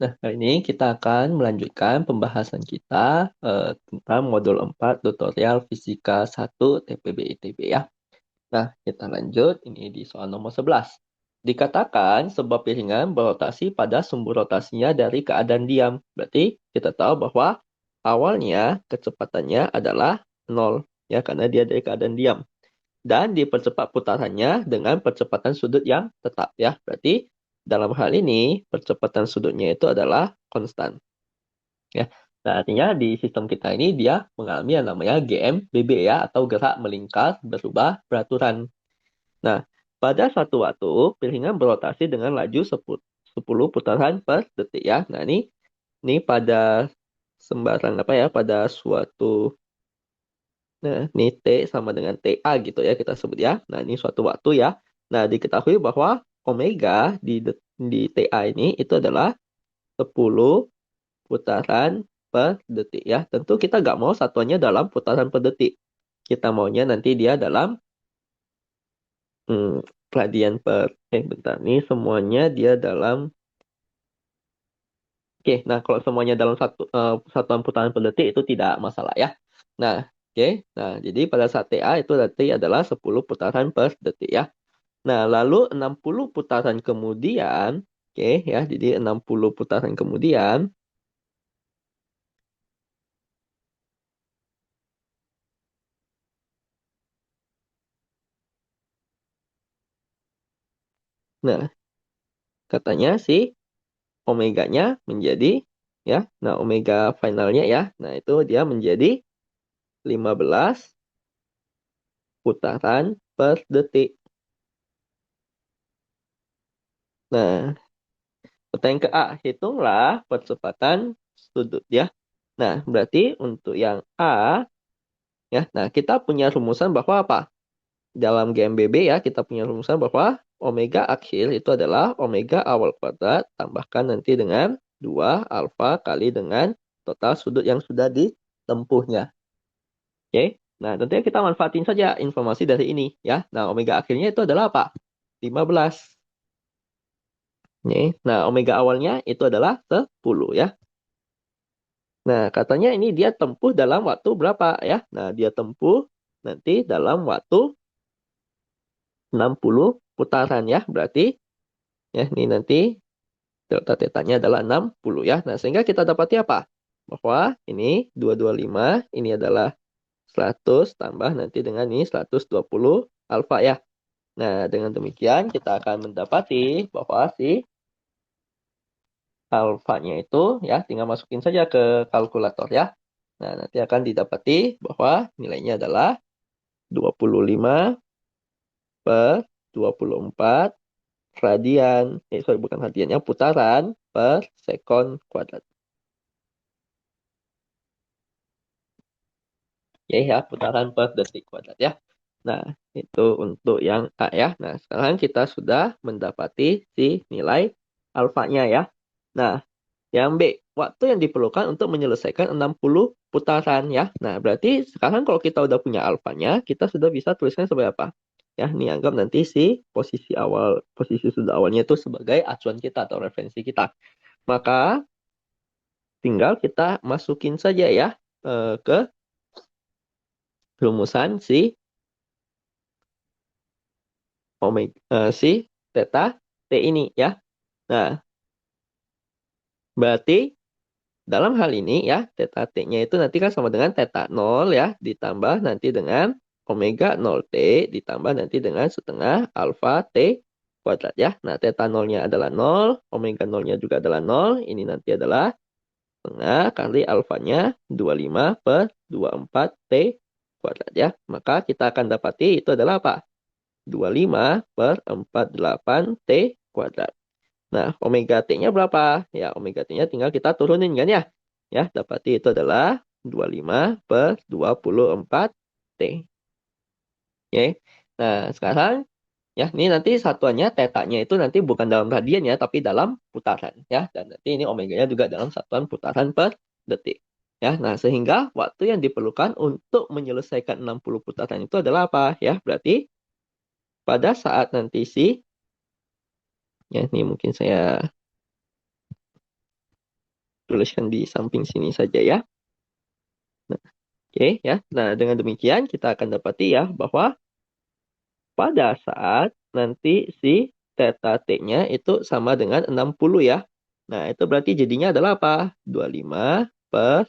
Nah, kali ini kita akan melanjutkan pembahasan kita tentang modul 4 tutorial Fisika 1 TPB ITB ya. Nah, kita lanjut ini di soal nomor 11. Dikatakan sebuah piringan berotasi pada sumbu rotasinya dari keadaan diam. Berarti kita tahu bahwa awalnya kecepatannya adalah 0 ya karena dia dari keadaan diam. Dan dipercepat putarannya dengan percepatan sudut yang tetap ya. Berarti dalam hal ini percepatan sudutnya itu adalah konstan ya. Nah, artinya di sistem kita ini dia mengalami yang namanya GMBB ya atau gerak melingkar berubah peraturan. Nah, pada satu waktu piringan berotasi dengan laju 10 putaran per detik ya. Nah, ini pada sembarang apa ya pada suatu. Nah, ini T sama dengan TA gitu ya kita sebut ya. Nah, ini suatu waktu ya. Nah, diketahui bahwa omega di TA ini itu adalah 10 putaran per detik ya. Tentu kita nggak mau satuannya dalam putaran per detik. Kita maunya nanti dia dalam radian per bentar nih semuanya dia dalam. Oke, nah kalau semuanya dalam satuan putaran per detik itu tidak masalah ya. Nah, oke. Nah, jadi pada saat TA itu berarti adalah 10 putaran per detik ya. Nah, lalu 60 putaran kemudian, oke ya, jadi 60 putaran kemudian, nah, katanya si omeganya menjadi, ya, nah omega finalnya ya, nah itu dia menjadi 15 putaran per detik. Nah, pertanyaan ke A, hitunglah percepatan sudut ya. Nah, berarti untuk yang A, ya, nah kita punya rumusan bahwa apa? Dalam GMBB ya, kita punya rumusan bahwa omega akhir itu adalah omega awal kuadrat, tambahkan nanti dengan 2 alfa kali dengan total sudut yang sudah ditempuhnya. Oke, nah tentunya kita manfaatin saja informasi dari ini ya. Nah, omega akhirnya itu adalah apa? 15. Oke, nah omega awalnya itu adalah 10 ya. Nah, katanya ini dia tempuh dalam waktu berapa ya? Nah, dia tempuh nanti dalam waktu 60 putaran ya. Berarti ya ini nanti delta tetanya adalah 60 ya. Nah, sehingga kita dapati apa? Bahwa ini 225, ini adalah 100 tambah nanti dengan ini 120 alfa ya. Nah, dengan demikian kita akan mendapati bahwa si alfanya itu ya tinggal masukin saja ke kalkulator ya. Nah, nanti akan didapati bahwa nilainya adalah 25 per 24 radian. Sorry, bukan radiannya, putaran per sekon kuadrat. Ya, ya, putaran per detik kuadrat ya. Nah, itu untuk yang A ya. Nah, sekarang kita sudah mendapati si nilai alfanya ya. Nah, yang B, waktu yang diperlukan untuk menyelesaikan 60 putaran ya. Nah, berarti sekarang kalau kita udah punya alfanya, kita sudah bisa tuliskan sebagai apa? Ya, ini anggap nanti si posisi sudut awalnya itu sebagai acuan kita atau referensi kita. Maka tinggal kita masukin saja ya ke rumusan si si theta T ini ya. Nah, berarti dalam hal ini ya, theta T-nya itu nanti kan sama dengan theta 0 ya, ditambah nanti dengan omega 0T, ditambah nanti dengan setengah alfa T kuadrat ya. Nah, theta 0-nya adalah 0, omega 0-nya juga adalah 0, ini nanti adalah setengah kali alfanya 25 per 24 T kuadrat ya. Maka kita akan dapati itu adalah apa? 25 per 48 T kuadrat. Nah, omega T-nya berapa? Ya, omega T-nya tinggal kita turunin kan ya. Ya, dapati itu adalah 25 per 24 T. Oke. Nah, sekarang ya, ini nanti satuannya tetanya itu nanti bukan dalam radian ya, tapi dalam putaran ya. Dan nanti ini omeganya juga dalam satuan putaran per detik. Ya, nah sehingga waktu yang diperlukan untuk menyelesaikan 60 putaran itu adalah apa? Ya, berarti pada saat nanti ya ini mungkin saya tuliskan di samping sini saja ya. Nah, oke ya. Nah, dengan demikian kita akan dapati ya bahwa pada saat nanti si theta T-nya itu sama dengan 60 ya. Nah, itu berarti jadinya adalah apa? 25 per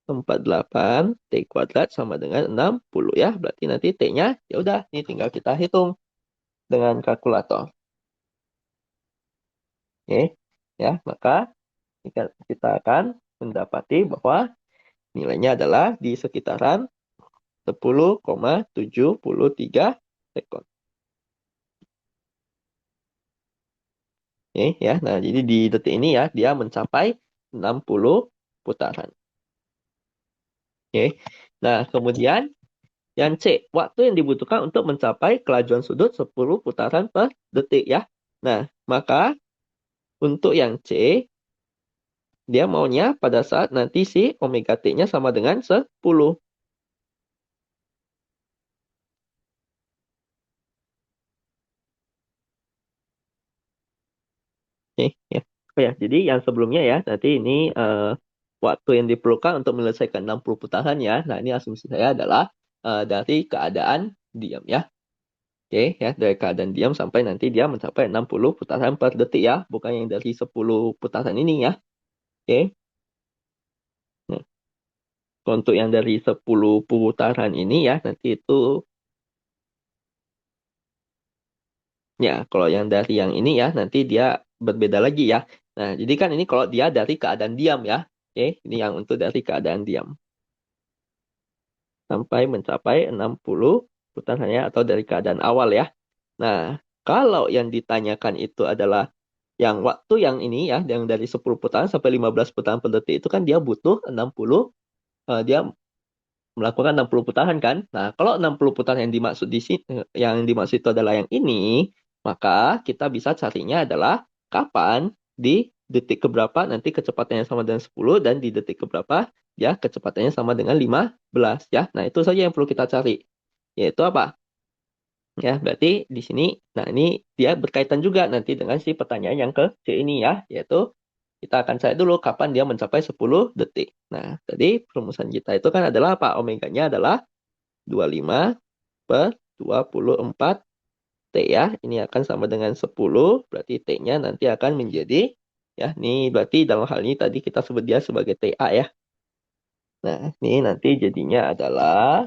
48 T kuadrat sama dengan 60 ya. Berarti nanti T-nya ya udah, ini tinggal kita hitung dengan kalkulator. Oke. Ya, maka kita akan mendapati bahwa nilainya adalah di sekitaran 10,73 sekon. Oke, ya. Nah, jadi di detik ini ya, dia mencapai 60 putaran. Oke. Nah, kemudian yang C, waktu yang dibutuhkan untuk mencapai kelajuan sudut 10 putaran per detik ya. Nah, maka untuk yang C, dia maunya pada saat nanti si omega T-nya sama dengan 10. Ya. Oh ya, jadi yang sebelumnya ya, nanti ini waktu yang diperlukan untuk menyelesaikan 60 putaran ya. Nah, ini asumsi saya adalah dari keadaan diam ya. Oke, ya, dari keadaan diam sampai nanti dia mencapai 60 putaran per detik ya, bukan yang dari 10 putaran ini ya. Oke. Nah, untuk yang dari 10 putaran ini ya, nanti itu ya, kalau yang dari yang ini ya, nanti dia berbeda lagi ya. Nah, jadi kan ini kalau dia dari keadaan diam ya. Oke, ini yang untuk dari keadaan diam. Sampai mencapai 60 putarannya atau dari keadaan awal ya. Nah, kalau yang ditanyakan itu adalah yang waktu yang ini ya, yang dari 10 putaran sampai 15 putaran per detik itu kan dia butuh 60, dia melakukan 60 putaran kan. Nah, kalau 60 putaran yang dimaksud di sini, yang dimaksud itu adalah yang ini, maka kita bisa carinya adalah kapan di detik keberapa nanti kecepatannya sama dengan 10 dan di detik keberapa ya kecepatannya sama dengan 15 ya. Nah, itu saja yang perlu kita cari. Yaitu apa? Ya, berarti di sini, nah ini dia berkaitan juga nanti dengan si pertanyaan yang ke C ini ya, yaitu kita akan cari dulu kapan dia mencapai 10 detik. Nah, tadi perumusan kita itu kan adalah apa? Omeganya adalah 25 per 24 T ya. Ini akan sama dengan 10, berarti T-nya nanti akan menjadi, ya, ini berarti dalam hal ini tadi kita sebut dia sebagai TA ya. Nah, ini nanti jadinya adalah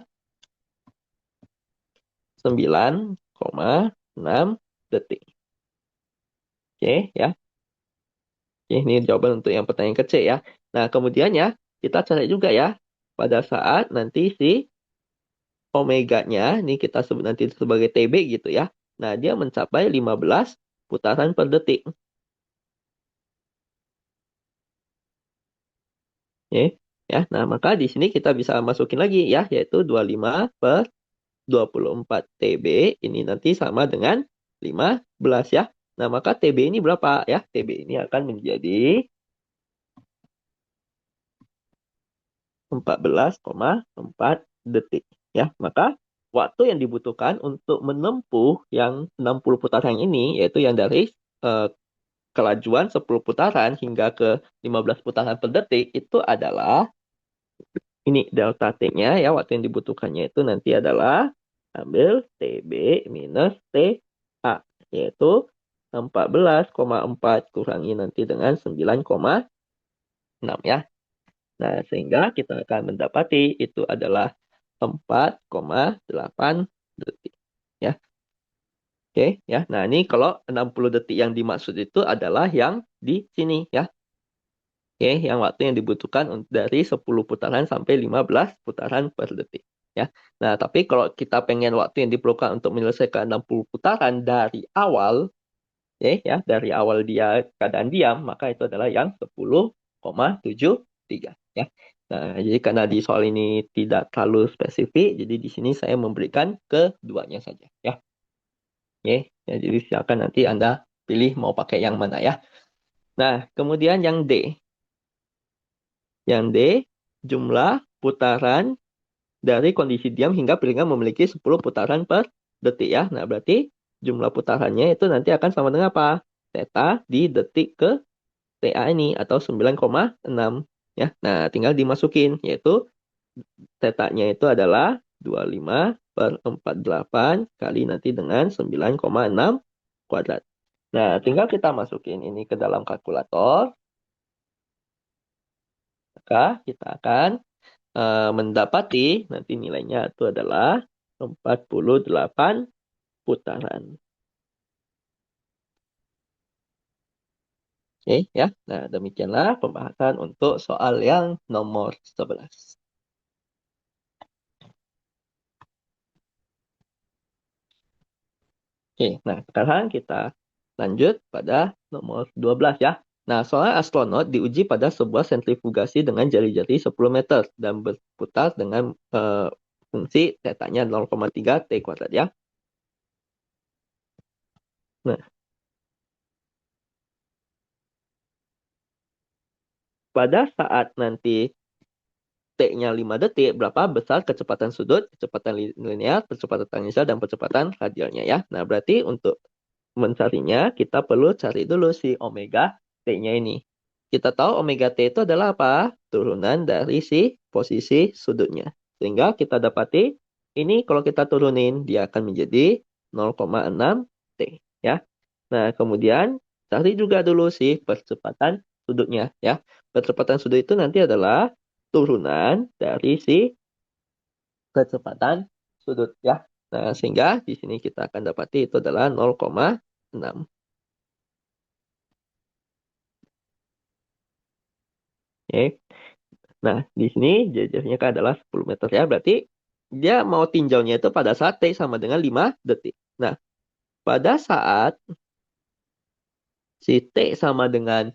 9,6 detik. Oke, ya. Ini jawaban untuk yang pertanyaan kecil ya. Nah, kemudian ya, kita cari juga ya, pada saat nanti si omeganya, ini kita sebut nanti sebagai TB gitu ya. Nah, dia mencapai 15 putaran per detik. Oke, ya. Nah, maka di sini kita bisa masukin lagi ya, yaitu 25 per 24 TB, ini nanti sama dengan 15 ya. Nah, maka TB ini berapa ya? TB ini akan menjadi 14,4 detik. Ya, maka waktu yang dibutuhkan untuk menempuh yang 60 putaran ini, yaitu yang dari eh, kelajuan 10 putaran hingga ke 15 putaran per detik, itu adalah, ini delta T-nya ya, waktu yang dibutuhkannya itu nanti adalah ambil TB minus TA, yaitu 14,4 kurangi nanti dengan 9,6 ya. Nah, sehingga kita akan mendapati itu adalah 4,8 detik. Ya. Oke, ya. Nah, ini kalau 60 detik yang dimaksud itu adalah yang di sini ya. Oke, yang waktu yang dibutuhkan dari 10 putaran sampai 15 putaran per detik. Ya. Nah, tapi kalau kita pengen waktu yang diperlukan untuk menyelesaikan 60 putaran dari awal, ya, dari awal dia keadaan diam, maka itu adalah yang 10,73 ya. Nah, jadi karena di soal ini tidak terlalu spesifik, jadi di sini saya memberikan keduanya saja ya. Oke, ya, jadi silakan nanti Anda pilih mau pakai yang mana ya. Nah, kemudian yang D. Yang D, jumlah putaran dari kondisi diam hingga piringan memiliki 10 putaran per detik ya. Nah, berarti jumlah putarannya itu nanti akan sama dengan apa? Theta di detik ke TA ini atau 9,6 ya. Nah, tinggal dimasukin yaitu tetanya itu adalah 25/48 kali nanti dengan 9,6 kuadrat. Nah, tinggal kita masukin ini ke dalam kalkulator, maka kita akan mendapati nanti nilainya itu adalah 48 putaran. Oke ya. Nah, demikianlah pembahasan untuk soal yang nomor 11. Oke, nah sekarang kita lanjut pada nomor 12 ya. Nah, seorang astronot diuji pada sebuah sentrifugasi dengan jari-jari 10 meter dan berputar dengan fungsi tetanya 0,3 T kuadrat ya. Nah, pada saat nanti T-nya 5 detik, berapa besar kecepatan sudut, kecepatan linear, kecepatan tangensial, dan kecepatan radialnya ya. Nah, berarti untuk mencarinya, kita perlu cari dulu si omega T-nya ini. Kita tahu omega T itu adalah apa? Turunan dari si posisi sudutnya. Sehingga kita dapati, ini kalau kita turunin, dia akan menjadi 0,6 T. Ya. Nah, kemudian cari juga dulu si percepatan sudutnya. Ya. Percepatan sudut itu nanti adalah turunan dari si kecepatan sudut. Ya. Nah, sehingga di sini kita akan dapati itu adalah 0,6. Oke. Nah, di sini jajarnya kan adalah 10 meter ya. Berarti dia mau tinjaunya itu pada saat T sama dengan 5 detik. Nah, pada saat si T sama dengan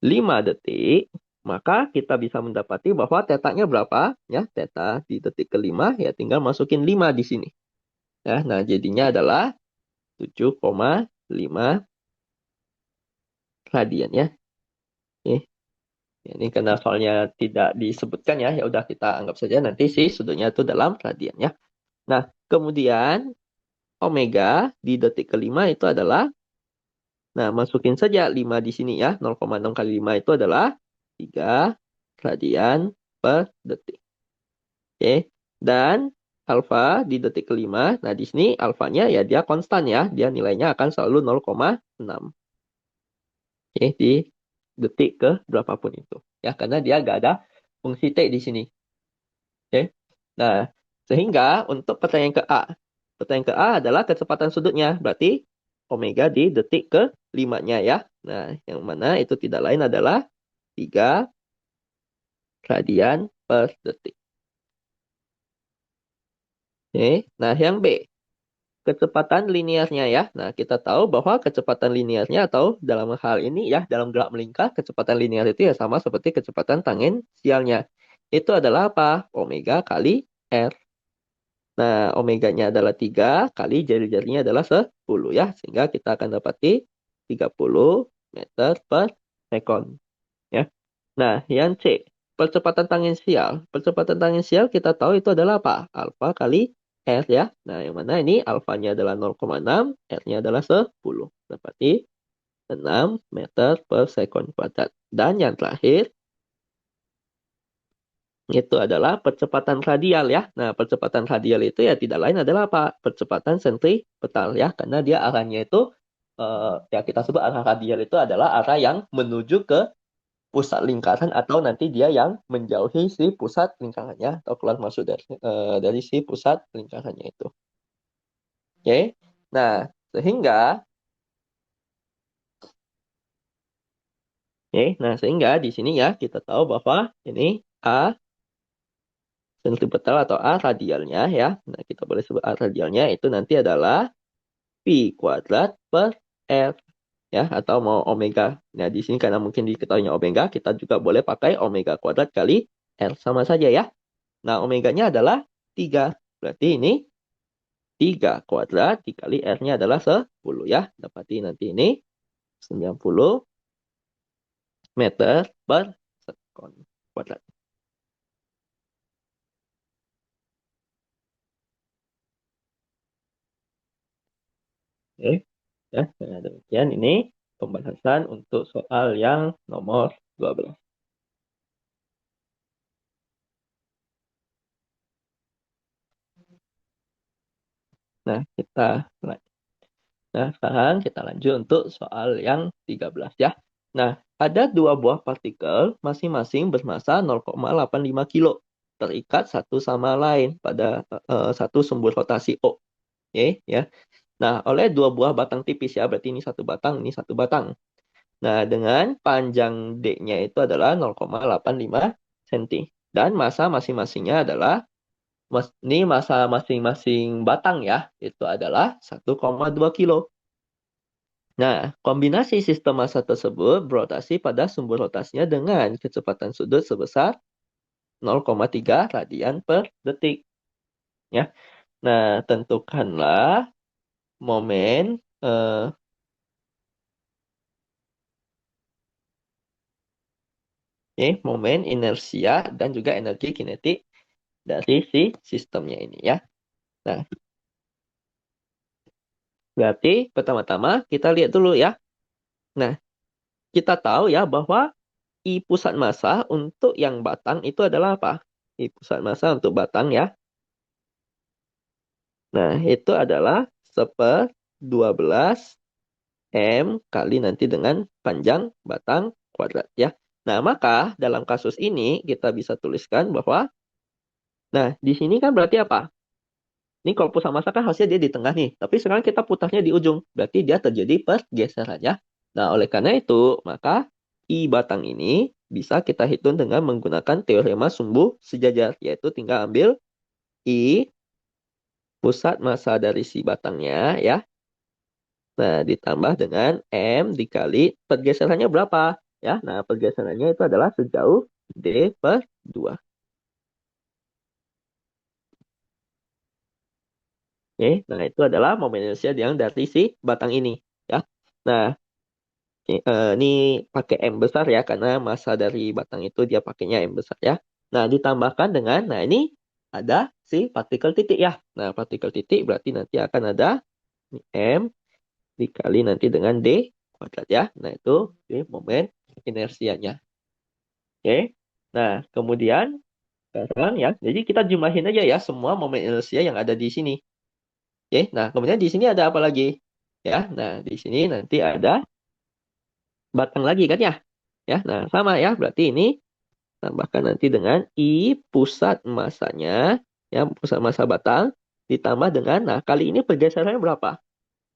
5 detik, maka kita bisa mendapati bahwa tetanya berapa? Ya, teta di detik kelima ya tinggal masukin 5 di sini. Ya, nah jadinya adalah 7,5 radian ya. Oke. Ini karena soalnya tidak disebutkan ya, ya udah kita anggap saja nanti si sudutnya itu dalam radian ya. Nah, kemudian omega di detik kelima itu adalah, nah masukin saja 5 di sini ya, 0,6 kali 5 itu adalah 3 radian per detik. Oke, dan alfa di detik kelima, nah di sini alfanya ya dia konstan ya, dia nilainya akan selalu 0,6. Oke, di detik ke berapapun itu. Ya, karena dia nggak ada fungsi T di sini. Oke. Nah, sehingga untuk pertanyaan ke A. Pertanyaan ke A adalah kecepatan sudutnya. Berarti omega di detik ke limanya ya. Nah, yang mana itu tidak lain adalah 3 radian per detik. Oke. Nah, yang B. Kecepatan linearnya ya. Nah, kita tahu bahwa kecepatan linearnya atau dalam hal ini ya, dalam gerak melingkar, kecepatan linear itu ya sama seperti kecepatan tangensialnya. Itu adalah apa? Omega kali R. Nah, omeganya adalah 3 kali jari-jarinya adalah 10 ya. Sehingga kita akan dapati 30 meter per sekon. Ya. Nah, yang C. Percepatan tangensial. Percepatan tangensial kita tahu itu adalah apa? Alfa kali R ya. Nah, yang mana ini alfanya adalah 0,6, R-nya adalah 10. Dapati 6 meter per sekon kuadrat. Dan yang terakhir, itu adalah percepatan radial ya. Nah, percepatan radial itu ya tidak lain adalah apa? Percepatan sentripetal ya, karena dia arahnya itu ya kita sebut arah radial itu adalah arah yang menuju ke pusat lingkaran atau nanti dia yang menjauhi si pusat lingkarannya atau keluar masuk dari si pusat lingkarannya itu. Oke. Nah, sehingga sehingga di sini ya kita tahu bahwa ini A sentripetal atau A radialnya ya. Nah, kita boleh sebut A radialnya itu nanti adalah Pi kuadrat per R ya atau mau omega. Nah, di sini karena mungkin diketahuinya omega, kita juga boleh pakai omega kuadrat kali R sama saja ya. Nah, omeganya adalah 3. Berarti ini 3 kuadrat dikali R-nya adalah 10 ya. Dapati nanti ini 90 meter per sekon kuadrat. Oke. Ya, nah demikian ini pembahasan untuk soal yang nomor 12. Nah, sekarang kita lanjut untuk soal yang 13 ya. Nah, ada dua buah partikel masing-masing bermassa 0,85 kilo terikat satu sama lain pada satu sumbu rotasi O. Oke, ya. Nah, oleh dua buah batang tipis ya, berarti ini satu batang, ini satu batang. Nah, dengan panjang D-nya itu adalah 0,85 cm. Dan massa masing-masingnya adalah, ini massa masing-masing batang ya, itu adalah 1,2 kilo. Nah, kombinasi sistem massa tersebut berotasi pada sumbu rotasinya dengan kecepatan sudut sebesar 0,3 radian per detik. Ya. Nah, tentukanlah momen momen inersia dan juga energi kinetik dari si sistemnya ini ya. Nah, berarti pertama-tama kita lihat dulu ya. Nah, kita tahu ya bahwa I pusat massa untuk yang batang itu adalah apa? I pusat massa untuk batang ya. Nah, itu adalah 1/12 M kali nanti dengan panjang batang kuadrat ya. Nah, maka dalam kasus ini kita bisa tuliskan bahwa, nah, di sini kan berarti apa? Ini kalau pusat massa kan harusnya dia di tengah nih. Tapi sekarang kita putarnya di ujung. Berarti dia terjadi pergeseran ya. Nah, oleh karena itu, maka I batang ini bisa kita hitung dengan menggunakan teorema sumbu sejajar. Yaitu tinggal ambil I pusat massa dari si batangnya ya. Nah, ditambah dengan M dikali pergeserannya berapa? Ya, nah pergeserannya itu adalah sejauh D/2. Oke, nah itu adalah momen inersia yang dari si batang ini. Ya, nah ini pakai M besar ya, karena massa dari batang itu dia pakainya M besar ya. Nah, ditambahkan dengan, nah ini ada si partikel titik ya. Nah, partikel titik berarti nanti akan ada M dikali nanti dengan D kuadrat ya. Nah, itu momen inersianya. Oke. Nah, kemudian sekarang ya, jadi kita jumlahin aja ya semua momen inersia yang ada di sini. Oke. Nah, kemudian di sini ada apa lagi? Ya, nah di sini nanti ada batang lagi kan ya? Ya, nah sama ya. Berarti ini tambahkan nanti dengan I pusat massanya, ya pusat massa batang ditambah dengan, nah kali ini pergeserannya berapa?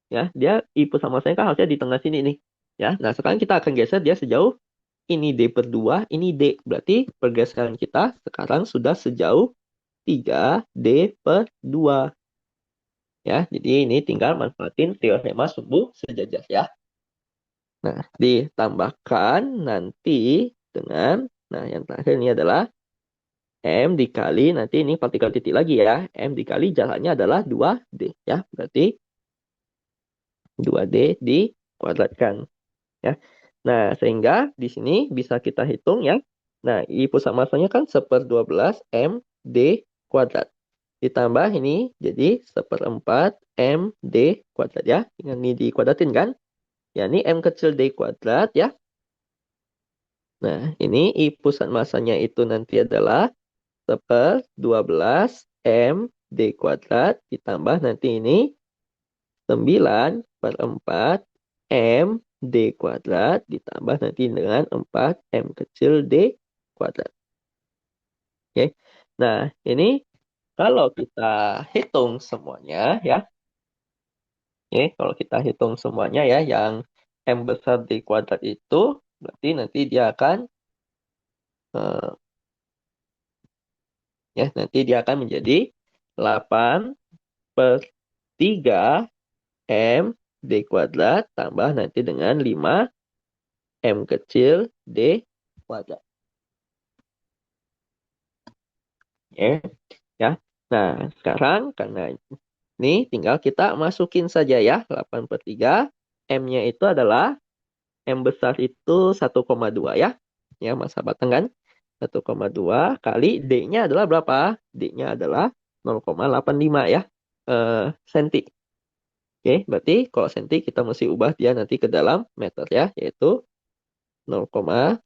Ya, dia I pusat massanya kan harusnya di tengah sini nih. Ya, nah sekarang kita akan geser dia sejauh ini D/2, ini D. Berarti pergeseran kita sekarang sudah sejauh 3D/2. Ya, jadi ini tinggal manfaatin teorema sumbu sejajar ya. Nah, ditambahkan nanti dengan, nah yang terakhir ini adalah M dikali, nanti ini partikel titik lagi ya. M dikali jaraknya adalah 2D ya. Berarti 2D dikuadratkan ya. Nah, sehingga di sini bisa kita hitung ya. Nah, I pusat massanya kan 1/12 M D kuadrat. Ditambah ini jadi 1/4 M D kuadrat ya. Ini dikuadratin kan? Ya, ini M kecil D kuadrat ya. Nah, ini I pusat massanya itu nanti adalah 1/12 M D kuadrat. Ditambah nanti ini 9/4 M D kuadrat ditambah nanti dengan 4 M kecil D kuadrat. Oke. Nah, ini kalau kita hitung semuanya ya. Oke, kalau kita hitung semuanya ya yang M besar D kuadrat itu berarti nanti dia akan nanti dia akan menjadi 8/3 M D kuadrat tambah nanti dengan 5 M kecil D kuadrat. Ya. Ya. Nah, sekarang karena ini tinggal kita masukin saja ya 8/3. M-nya itu adalah M besar itu 1,2 ya. Ya, massa batang kan. 1,2 kali D-nya adalah berapa? D-nya adalah 0,85 ya. Senti. Oke, berarti kalau senti kita mesti ubah dia nanti ke dalam meter ya, yaitu 0,85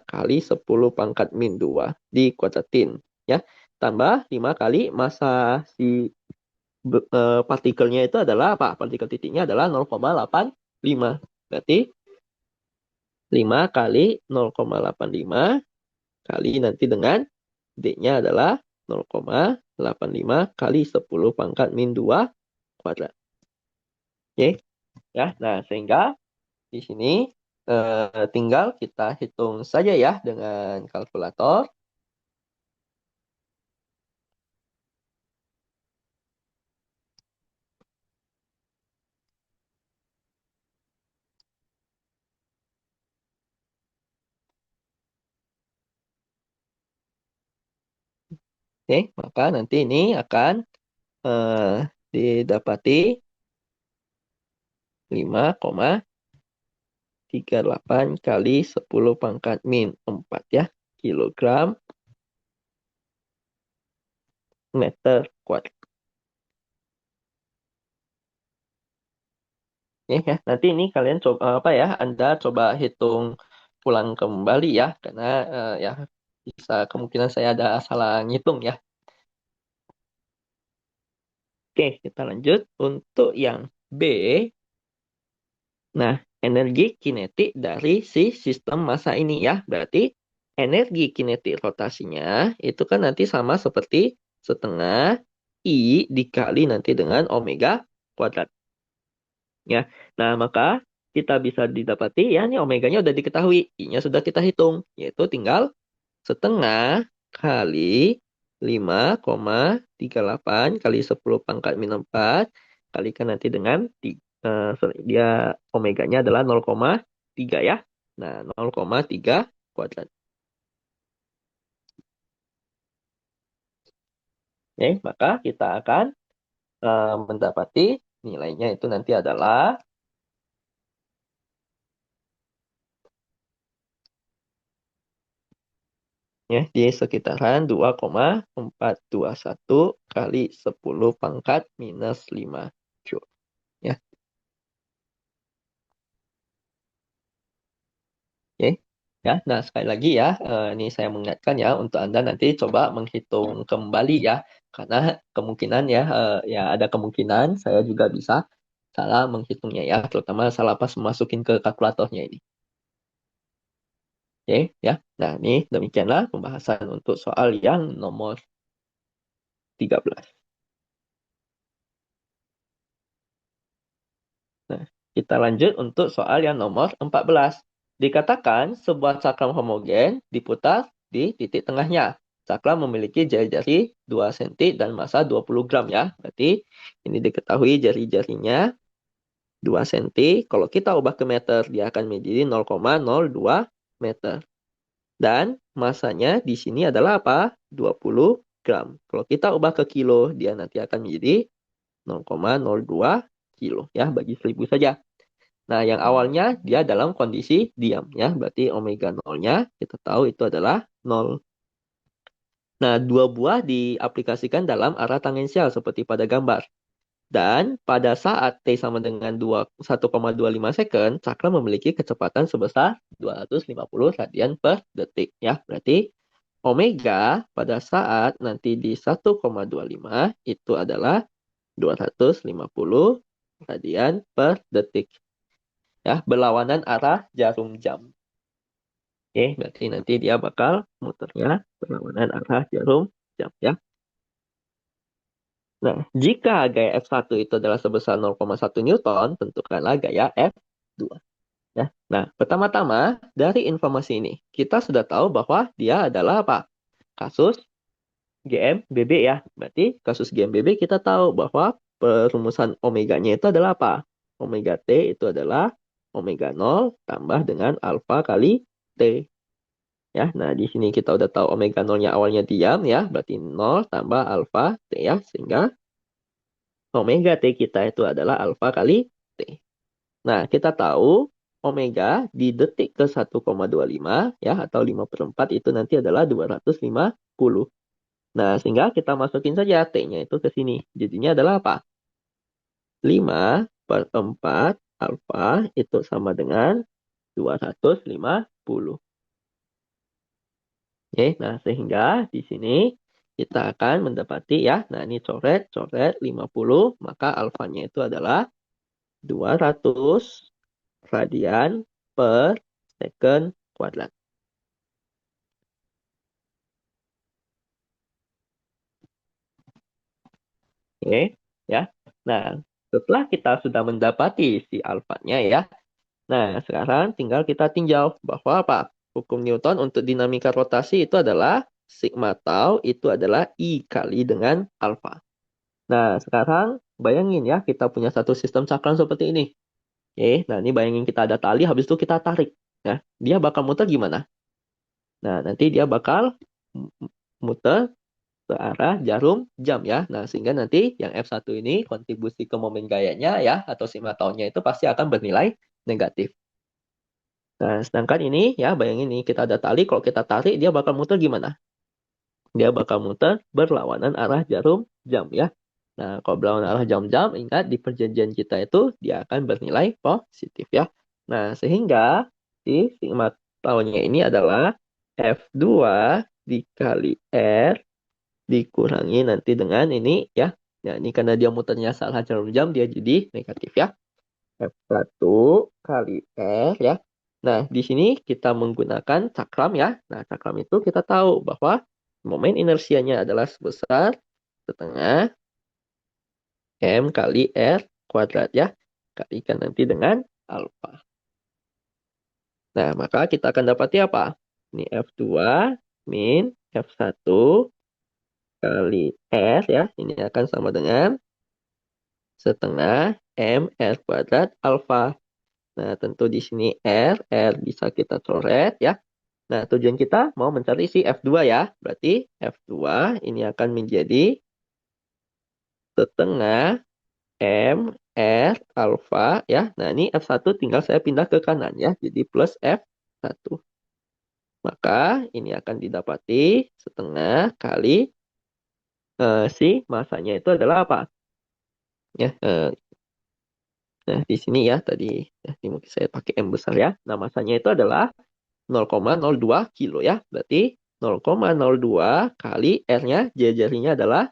kali 10 pangkat min 2 dikuadratin ya. Tambah 5 kali massa si partikelnya itu adalah apa? Partikel titiknya adalah 0,85. Berarti 5 kali 0,85 kali nanti dengan D-nya adalah 0,85 kali 10 pangkat min 2 kuadrat. Oke, ya. Nah, sehingga di sini tinggal kita hitung saja ya dengan kalkulator. Oke, maka nanti ini akan didapati 5,38 kali 10 pangkat min 4 ya, kilogram meter kuadrat. Ya, nanti ini kalian coba apa ya? Anda coba hitung pulang kembali ya, karena ya bisa kemungkinan saya ada salah ngitung ya. Oke, kita lanjut untuk yang B. Nah, energi kinetik dari si sistem massa ini ya. Berarti energi kinetik rotasinya itu kan nanti sama seperti setengah I dikali nanti dengan omega kuadrat. Ya. Nah, maka kita bisa didapati ya, ini omeganya udah diketahui, I-nya sudah kita hitung, yaitu tinggal setengah kali 5,38 kali 10 pangkat min 4 kalikan nanti dengan dia omeganya adalah 0,3 ya. Nah, 0,3 kuadrat. Oke, maka kita akan mendapati nilainya itu nanti adalah ya di sekitaran 2,421 kali 10 pangkat minus 5 Joule. Ya. Oke. Ya, nah sekali lagi ya, ini saya mengingatkan ya untuk Anda nanti coba menghitung kembali ya, karena kemungkinan ya, ya ada kemungkinan saya juga bisa salah menghitungnya ya, terutama salah pas masukin ke kalkulatornya ini. Oke, ya. Nah, ini demikianlah pembahasan untuk soal yang nomor 13. Nah, kita lanjut untuk soal yang nomor 14. Dikatakan sebuah cakram homogen diputar di titik tengahnya. Cakram memiliki jari-jari 2 cm dan massa 20 gram ya. Berarti ini diketahui jari-jarinya 2 cm. Kalau kita ubah ke meter, dia akan menjadi 0,02 meter. Dan massanya di sini adalah apa? 20 gram. Kalau kita ubah ke kilo, dia nanti akan menjadi 0,02 kilo ya, bagi 1000 saja. Nah, yang awalnya dia dalam kondisi diam ya, berarti omega nolnya kita tahu itu adalah 0. Nah, dua buah diaplikasikan dalam arah tangensial seperti pada gambar. Dan pada saat T sama dengan 1,25 second, cakram memiliki kecepatan sebesar 250 radian per detik ya. Berarti omega pada saat nanti di 1,25 itu adalah 250 radian per detik. Ya, berlawanan arah jarum jam. Oke, berarti nanti dia bakal muternya berlawanan arah jarum jam ya. Nah, jika gaya F1 itu adalah sebesar 0,1 Newton, tentukanlah gaya F2 ya. Nah, pertama-tama dari informasi ini, kita sudah tahu bahwa dia adalah apa? Kasus GMBB ya. Berarti kasus GMBB kita tahu bahwa perumusan omeganya itu adalah apa? Omega T itu adalah omega 0 tambah dengan alfa kali T. Ya, nah di sini kita udah tahu omega 0-nya awalnya diam ya, berarti 0 tambah alfa T ya, sehingga omega T kita itu adalah alfa kali T. Nah, kita tahu omega di detik ke 1,25 ya, atau 5/4 itu nanti adalah 250. Nah, sehingga kita masukin saja T-nya itu ke sini. Jadinya adalah apa? 5/4 alfa itu sama dengan 250. Oke, nah sehingga di sini kita akan mendapati ya, nah ini coret 50, maka alfanya itu adalah 200 radian per second kuadrat. Oke, ya. Nah, setelah kita sudah mendapati si alfanya ya, nah sekarang tinggal kita tinjau bahwa apa? Hukum Newton untuk dinamika rotasi itu adalah sigma tau itu adalah I kali dengan alfa. Nah, sekarang bayangin ya, kita punya satu sistem cakram seperti ini. Oke, nah ini bayangin kita ada tali, habis itu kita tarik. Nah, dia bakal muter gimana? Nah, nanti dia bakal muter ke arah jarum jam ya. Nah, sehingga nanti yang F1 ini kontribusi ke momen gayanya ya, atau sigma tau-nya itu pasti akan bernilai negatif. Nah, sedangkan ini ya, bayangin nih, kita ada tali, kalau kita tarik, dia bakal muter gimana? Dia bakal muter berlawanan arah jarum jam ya. Nah, kalau berlawanan arah jam-jam, ingat di perjanjian kita itu dia akan bernilai positif ya. Nah, sehingga si sigma taunya ini adalah F2 dikali R dikurangi nanti dengan ini ya. Nah, ini karena dia muternya salah jarum jam, dia jadi negatif ya. F1 kali R ya. Nah, di sini kita menggunakan cakram ya. Nah, cakram itu kita tahu bahwa momen inersianya adalah sebesar setengah M kali R kuadrat ya. Kalikan nanti dengan alfa. Nah, maka kita akan dapati apa? Ini F2 min F1 kali R ya. Ini akan sama dengan setengah M R kuadrat alfa. Nah, tentu di sini R bisa kita coret ya. Nah, tujuan kita mau mencari si F2 ya. Berarti F2 ini akan menjadi setengah M R alfa ya. Nah, ini F1 tinggal saya pindah ke kanan ya. Jadi plus F1. Maka ini akan didapati setengah kali si masanya itu adalah apa? Ya, nah, di sini ya tadi ya, ini mungkin saya pakai M besar ya. Nah, masanya itu adalah 0,02 kilo ya. Berarti 0,02 kali R-nya, jari-jarinya adalah,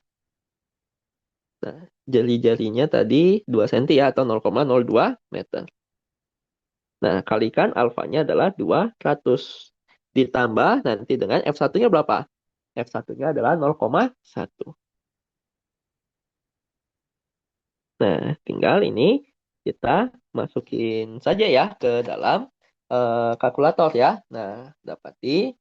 nah, jari-jarinya tadi 2 cm ya, atau 0,02 meter. Nah, kalikan alfanya adalah 200. Ditambah nanti dengan F1-nya berapa? F1-nya adalah 0,1. Nah, tinggal ini kita masukin saja ya ke dalam kalkulator ya. Nah, dapati.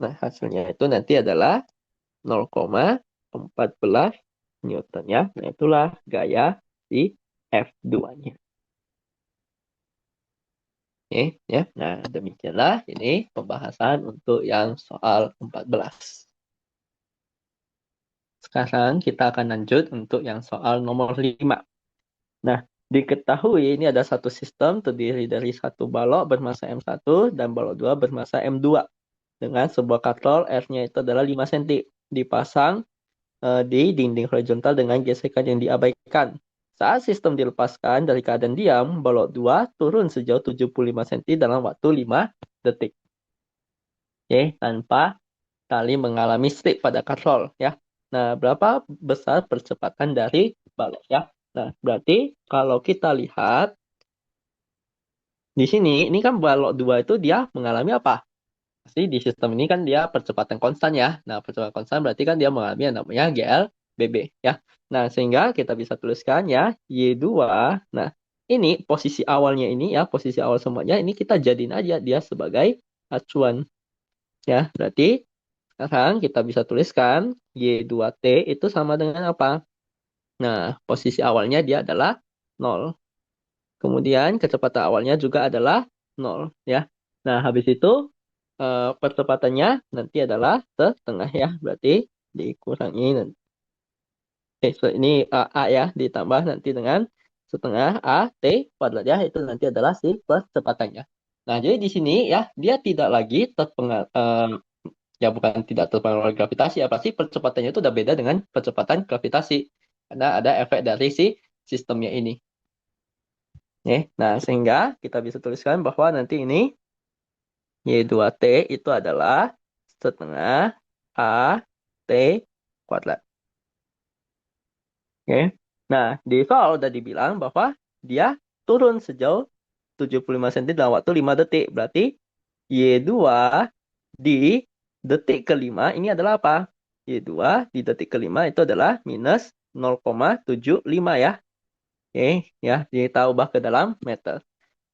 Nah, hasilnya itu nanti adalah 0,14 Newton ya. Nah, itulah gaya di F2-nya. Oke, ya. Nah, demikianlah ini pembahasan untuk yang soal 14. Sekarang kita akan lanjut untuk yang soal nomor 5. Nah, diketahui ini ada satu sistem terdiri dari satu balok bermassa M1 dan balok 2 bermassa M2. Dengan sebuah katrol R-nya itu adalah 5 cm. Dipasang di dinding horizontal dengan gesekan yang diabaikan. Saat sistem dilepaskan dari keadaan diam, balok 2 turun sejauh 75 cm dalam waktu 5 detik. Oke, tanpa tali mengalami slip pada katrol ya. Nah, berapa besar percepatan dari balok ya? Nah, berarti kalau kita lihat di sini, ini kan balok 2 itu dia mengalami apa? Pasti di sistem ini kan dia percepatan konstan ya. Nah, percepatan konstan berarti kan dia mengalami yang namanya GLBB ya. Nah, sehingga kita bisa tuliskan ya Y2. Nah, ini posisi awalnya ini ya, posisi awal semuanya ini kita jadiin aja dia sebagai acuan ya. Berarti sekarang kita bisa tuliskan Y2T itu sama dengan apa? Nah, posisi awalnya dia adalah 0. Kemudian kecepatan awalnya juga adalah 0 ya. Nah, habis itu percepatannya nanti adalah setengah ya. Berarti dikurangi nanti. Ini A ya, ditambah nanti dengan setengah A T kuadrat ya. Itu nanti adalah si percepatannya. Nah, jadi di sini ya, dia tidak lagi Ya bukan tidak terpengaruh oleh gravitasi ya, pasti percepatannya itu udah beda dengan percepatan gravitasi. Karena ada efek dari si sistemnya ini. Nah, sehingga kita bisa tuliskan bahwa nanti ini Y2T itu adalah setengah A T kuadrat. Oke. Nah, di soal udah dibilang bahwa dia turun sejauh 75 cm dalam waktu 5 detik. Berarti Y2 di detik kelima ini adalah apa? Y2 di detik kelima itu adalah minus 0,75 ya. Oke, ya, ditambah ke dalam meter.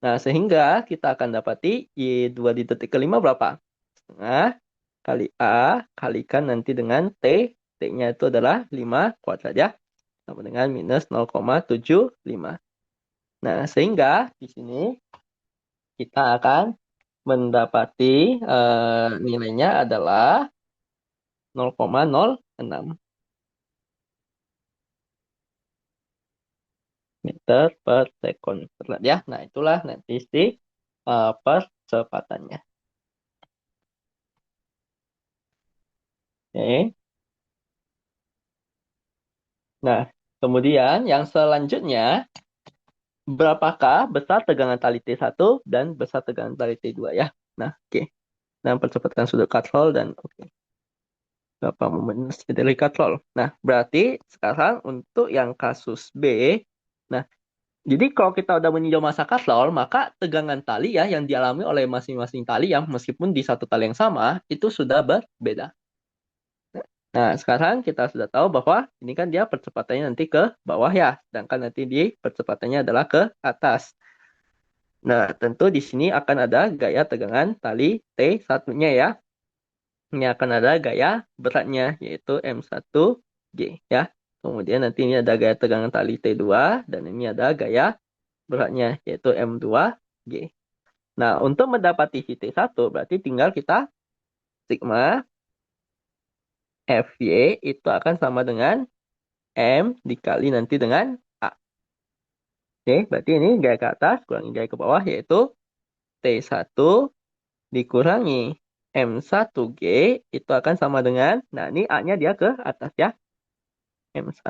Nah, sehingga kita akan dapati Y2 di detik kelima berapa? Setengah kali A kalikan nanti dengan T. T-nya itu adalah 5 kuadrat ya. Sama dengan minus 0,75. Nah, sehingga di sini kita akan mendapati nilainya adalah 0,06 meter per sekon. Ya, nah itulah nanti si percepatannya. Oke. Nah, kemudian yang selanjutnya, berapakah besar tegangan tali T1 dan besar tegangan tali T2 ya? Nah, oke. Nah, percepatan sudut katrol dan oke. Berapa momen dari katrol. Nah, berarti sekarang untuk yang kasus B, nah, jadi kalau kita udah meninjau masa katrol, maka tegangan tali ya yang dialami oleh masing-masing tali yang meskipun di satu tali yang sama, itu sudah berbeda. Nah, sekarang kita sudah tahu bahwa ini kan dia percepatannya nanti ke bawah ya, sedangkan nanti di percepatannya adalah ke atas. Nah, tentu di sini akan ada gaya tegangan tali T1-nya ya. Ini akan ada gaya beratnya, yaitu M1G ya. Kemudian nanti ini ada gaya tegangan tali T2, dan ini ada gaya beratnya, yaitu M2G. Nah, untuk mendapati si T1, berarti tinggal kita sigma Fy itu akan sama dengan M dikali nanti dengan A. Oke, berarti ini gaya ke atas kurangi gaya ke bawah, yaitu T1 dikurangi M1G itu akan sama dengan, nah ini A-nya dia ke atas ya. M1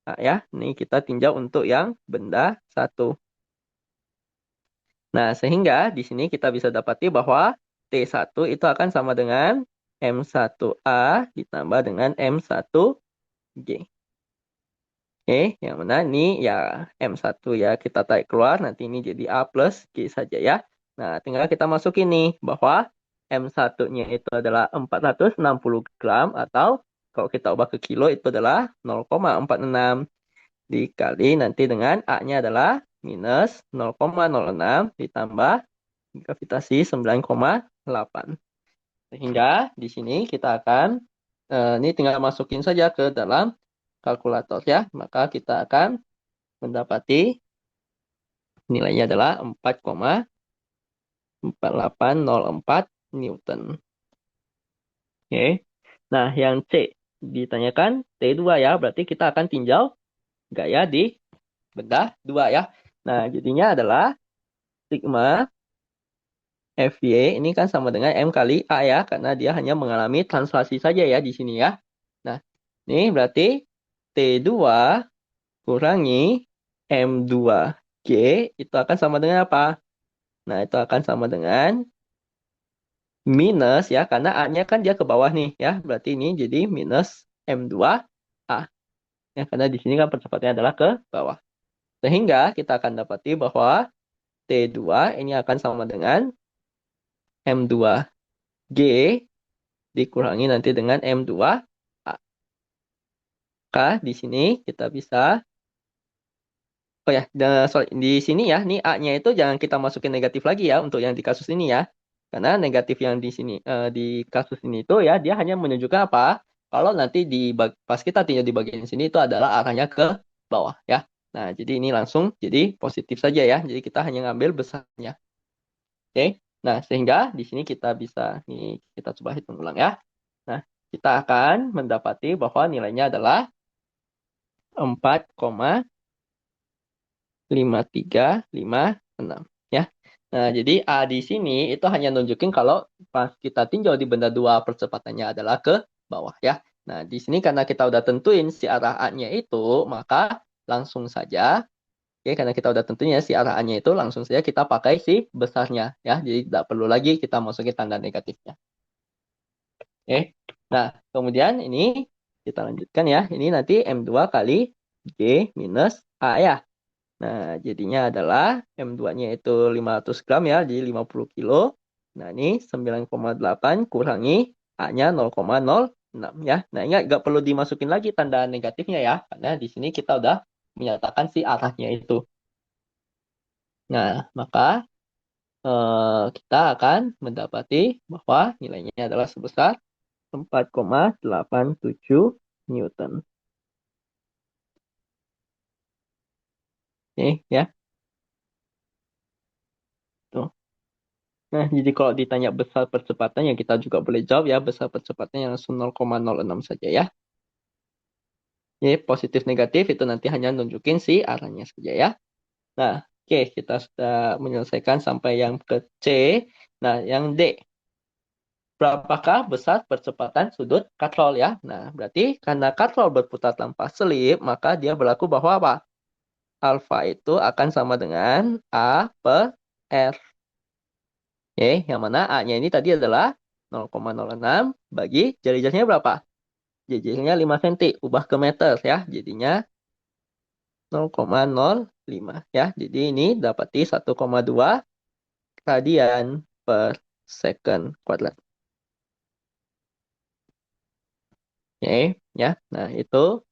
A ya. Ini kita tinjau untuk yang benda 1. Nah, sehingga di sini kita bisa dapati bahwa T1 itu akan sama dengan M1A ditambah dengan M1G. Oke, yang mana ini ya M1 ya kita tarik keluar, nanti ini jadi A plus G saja ya. Nah, tinggal kita masukin nih bahwa M1-nya itu adalah 460 gram atau kalau kita ubah ke kilo itu adalah 0,46 dikali nanti dengan A-nya adalah minus 0,06 ditambah gravitasi 9,8. Sehingga di sini kita akan, ini tinggal masukin saja ke dalam kalkulator ya. Maka kita akan mendapati nilainya adalah 4,4804 Newton. Oke. Nah, yang C ditanyakan T2 ya, berarti kita akan tinjau gaya di benda 2 ya. Nah, jadinya adalah sigma Fy ini kan sama dengan M kali A ya, karena dia hanya mengalami translasi saja ya di sini ya. Nah, ini berarti T2 kurangi M2G itu akan sama dengan apa? Nah, itu akan sama dengan minus ya, karena A-nya kan dia ke bawah nih ya. Berarti ini jadi minus M2A. Ya, karena di sini kan percepatannya adalah ke bawah. Sehingga kita akan dapati bahwa T2 ini akan sama dengan M2G dikurangi nanti dengan M2A. Maka di sini kita bisa, oh ya, sorry, di sini ya, ini A-nya itu jangan kita masukin negatif lagi ya untuk yang di kasus ini ya. Karena negatif yang di sini, di kasus ini itu ya, dia hanya menunjukkan apa? Kalau nanti pas kita tinjau di bagian sini itu adalah arahnya ke bawah ya. Nah, jadi ini langsung jadi positif saja ya. Jadi kita hanya ngambil besarnya. Oke. Nah, sehingga di sini kita bisa, nih kita coba hitung ulang ya. Nah, kita akan mendapati bahwa nilainya adalah 4,5356 ya. Nah, jadi A di sini itu hanya nunjukin kalau pas kita tinjau di benda 2 percepatannya adalah ke bawah ya. Nah, di sini karena kita udah tentuin si arah A-nya itu, maka langsung saja, oke, karena kita udah tentuin ya si arah A-nya itu, langsung saja kita pakai si besarnya ya. Jadi tidak perlu lagi kita masukin tanda negatifnya. Oke. Nah, kemudian ini kita lanjutkan ya. Ini nanti M2 kali G minus A ya. Nah, jadinya adalah M2-nya itu 500 gram ya, jadi 50 kilo. Nah, ini 9,8 kurangi A-nya 0,06 ya. Nah, ingat nggak perlu dimasukin lagi tanda negatifnya ya, karena di sini kita udah menyatakan si arahnya itu. Nah, maka kita akan mendapati bahwa nilainya adalah sebesar 4,87 Newton. Oke, ya. Tuh. Nah, jadi kalau ditanya besar percepatan, ya kita juga boleh jawab ya, besar percepatannya langsung 0,06 saja ya. Jadi positif negatif itu nanti hanya nunjukin si arahnya saja ya. Nah, oke, kita sudah menyelesaikan sampai yang ke C. Nah, yang D. Berapakah besar percepatan sudut katrol ya? Nah, berarti karena katrol berputar tanpa selip, maka dia berlaku bahwa apa? Alfa itu akan sama dengan A per R. Oke, yang mana A-nya ini tadi adalah 0,06 bagi jari-jarinya berapa? Jari-jarinya 5 cm, ubah ke meter ya. Jadinya 0,05 ya. Jadi ini dapati 1,2 radian per second kuadrat. Oke, ya. Nah, itu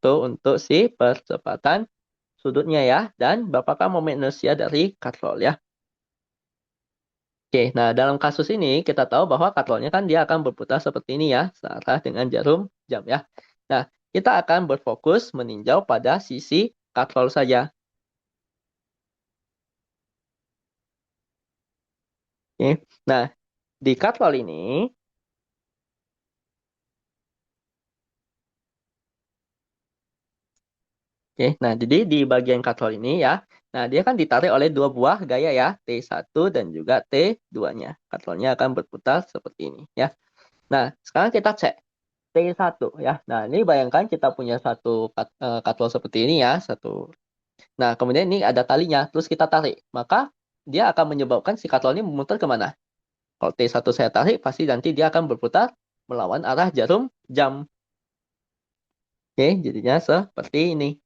untuk si percepatan sudutnya ya. Dan berapakah momen inersia dari katrol ya? Oke, nah dalam kasus ini kita tahu bahwa katrolnya kan dia akan berputar seperti ini ya, searah dengan jarum jam ya. Nah, kita akan berfokus meninjau pada sisi katrol saja. Oke, nah di katrol ini, oke, nah jadi di bagian katrol ini ya, nah dia kan ditarik oleh dua buah gaya ya, T1 dan juga T2-nya. Katrolnya akan berputar seperti ini ya. Nah, sekarang kita cek T1 ya. Nah, ini bayangkan kita punya satu katrol seperti ini ya, satu. Nah, kemudian ini ada talinya, terus kita tarik. Maka dia akan menyebabkan si katrol ini memutar kemana? Kalau T1 saya tarik, pasti nanti dia akan berputar melawan arah jarum jam. Oke, jadinya seperti ini.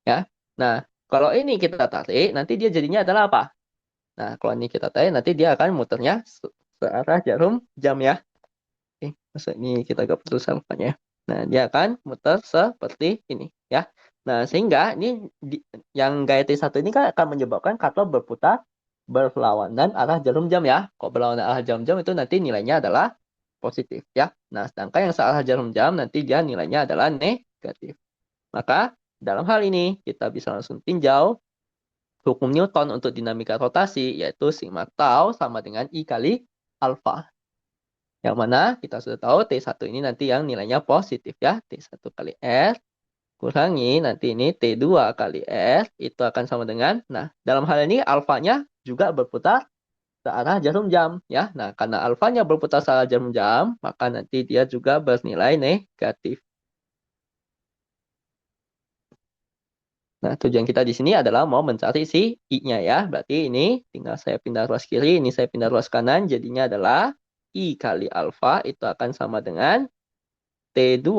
Ya. Nah, kalau ini kita tarik, nanti dia jadinya adalah apa? Nah, kalau ini kita tarik, nanti dia akan muternya searah jarum jam ya. Oke, masa ini kita agak putus salvanya. Nah, dia akan muter seperti ini ya. Nah, sehingga ini yang gaya T1 ini kan akan menyebabkan katrol berputar berlawanan arah jarum jam ya. Kok berlawanan arah jarum jam itu nanti nilainya adalah positif ya. Nah, sedangkan yang searah jarum jam nanti dia nilainya adalah negatif. Maka dalam hal ini kita bisa langsung tinjau hukum Newton untuk dinamika rotasi, yaitu sigma tau sama dengan I kali alfa. Yang mana kita sudah tahu T1 ini nanti yang nilainya positif ya. T1 kali R kurangi nanti ini T2 kali R itu akan sama dengan, nah dalam hal ini alfanya juga berputar ke arah jarum jam ya. Nah, karena alfanya berputar ke arah jarum jam, maka nanti dia juga bernilai negatif. Nah, tujuan kita di sini adalah mau mencari si I-nya ya. Berarti ini tinggal saya pindah ruas kiri, ini saya pindah ruas kanan. Jadinya adalah I kali alfa itu akan sama dengan T2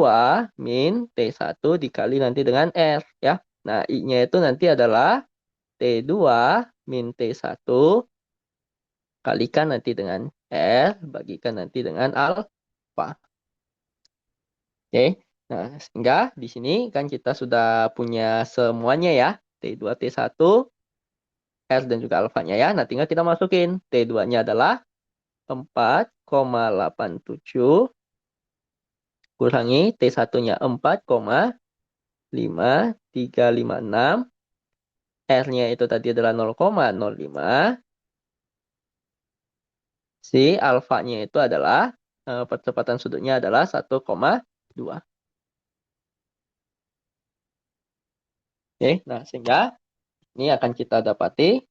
min T1 dikali nanti dengan R ya. Nah, I-nya itu nanti adalah T2 min T1 kalikan nanti dengan R bagikan nanti dengan alfa. Oke. Nah, sehingga di sini kan kita sudah punya semuanya ya. T2, T1, R dan juga alfanya ya. Nah, tinggal kita masukin. T2-nya adalah 4,87 kurangi T1-nya 4,5356. R-nya itu tadi adalah 0,05. Si alfanya itu adalah percepatan sudutnya adalah 1,2. Oke, nah sehingga Ini akan kita dapati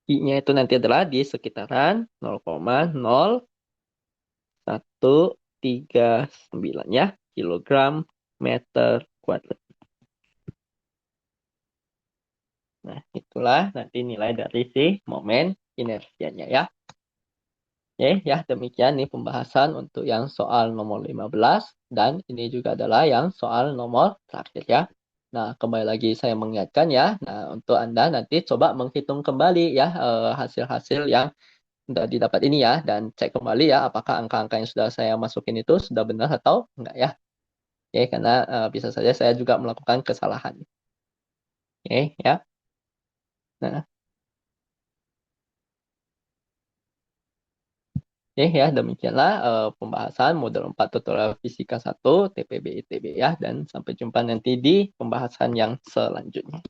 I-nya itu nanti adalah di sekitaran 0,0139 ya, kilogram meter kuadrat. Nah, itulah nanti nilai dari si momen inersianya ya. Oke, ya demikian nih pembahasan untuk yang soal nomor 15 dan ini juga adalah yang soal nomor terakhir ya. Nah, kembali lagi saya mengingatkan ya. Nah, untuk Anda nanti coba menghitung kembali ya hasil-hasil yang sudah didapat ini ya dan cek kembali ya apakah angka-angka yang sudah saya masukin itu sudah benar atau enggak ya. Oke, karena bisa saja saya juga melakukan kesalahan. Oke, ya. Nah, oke ya, demikianlah pembahasan modul 4 tutorial fisika 1 TPB ITB ya dan sampai jumpa nanti di pembahasan yang selanjutnya.